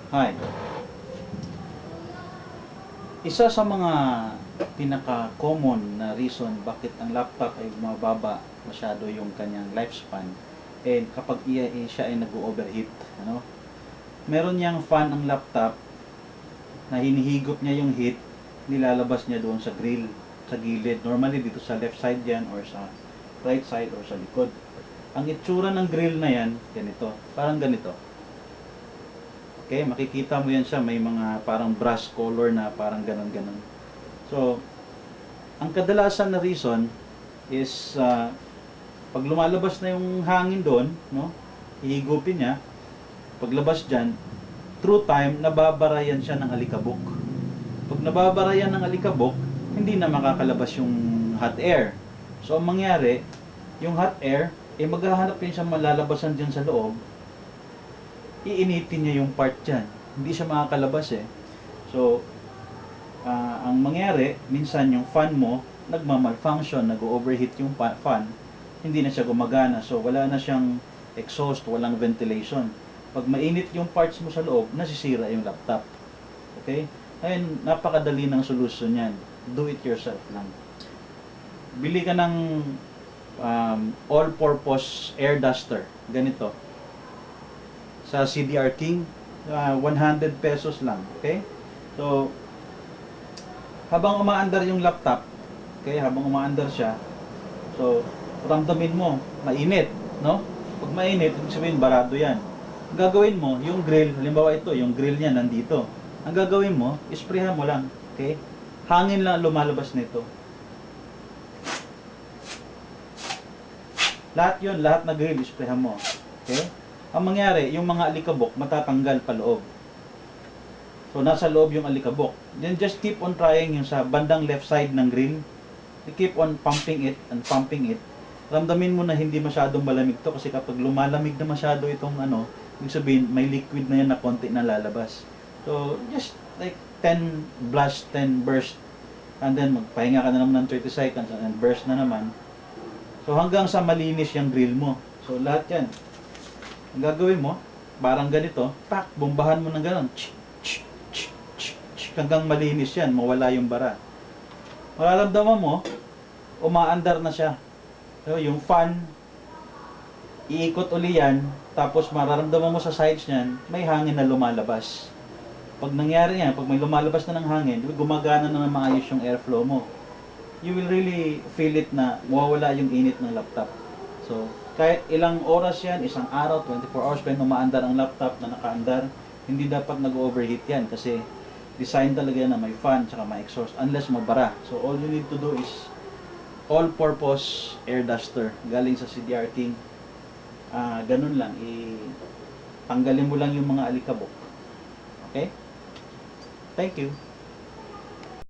Hi. Isa sa mga pinaka-common na reason bakit ang laptop ay mababa masyado yung kanyang lifespan kapag siya ay nag-overheat, ano? Meron niyang fan ang laptop na hinihigop niya yung heat, nilalabas niya doon sa grill, sa gilid. Normally dito sa left side yan or sa right side or sa likod. Ang itsura ng grill na yan, ganito, parang ganito. Okay, makikita mo yan siya, may mga parang brush color na parang ganon-ganon. So, ang kadalasan na reason is pag lumalabas na yung hangin doon, no, hihigupin niya, paglabas dyan, through time, nababara yan siya ng alikabok. Pag nababara yan ng alikabok, hindi na makakalabas yung hot air. So, ang mangyari, yung hot air, maghahanap yun siya malalabasan dyan sa loob, iinitin niya yung part dyan. Hindi siya makakalabas eh. So, ang mangyari, minsan yung fan mo, nagma-malfunction, nag-overheat yung fan, hindi na siya gumagana. So, wala na siyang exhaust, walang ventilation. Pag mainit yung parts mo sa loob, nasisira yung laptop. Okay? Ayun, napakadali ng solusyon yan. Do it yourself lang. Bili ka ng all-purpose air duster. Ganito. Sa CDR King, 100 pesos lang. Okay? So, habang umaandar yung laptop, okay, habang umaandar siya, so, ramdamin mo, mainit, no? Pag mainit, ibig sabihin, barado yan. Ang gagawin mo, yung grill, halimbawa ito, yung grill niya nandito. Ang gagawin mo, isprayhan mo lang, okay? Hangin lang lumalabas nito. Lahat yun, lahat na grill, isprayhan mo. Okay? Ang mangyari, yung mga alikabok, matatanggal pa loob. So, nasa loob yung alikabok. Then, just keep on trying yung sa bandang left side ng grill. You keep on pumping it and pumping it. Ramdamin mo na hindi masyadong malamig to kasi kapag lumalamig na masyado itong ibig sabihin, may liquid na yan na konti na lalabas. So, just like 10 blast, 10 burst. And then, magpahinga ka na naman ng 30 seconds and then burst na naman. So, hanggang sa malinis yung grill mo. So, lahat yan. Ang gagawin mo, parang ganito, pak, bombahan mo ng ganon. Hanggang malinis yan, mawala yung bara. Mararamdaman mo, umaandar na siya. So, yung fan, iikot uli yan, tapos mararamdaman mo sa sides niyan, may hangin na lumalabas. Pag nangyari yan, pag may lumalabas na ng hangin, gumagana na ng maayos yung airflow mo. You will really feel it na mawawala yung init ng laptop. So, kahit ilang oras yan, isang araw, 24 hours, pa umaandar ang laptop na nakaandar, hindi dapat nag-overheat yan kasi design talaga yan na may fan tsaka may exhaust unless mabara. So, all you need to do is all-purpose air duster galing sa CDR King. Ganun lang, tanggalin mo lang yung mga alikabok. Okay? Thank you.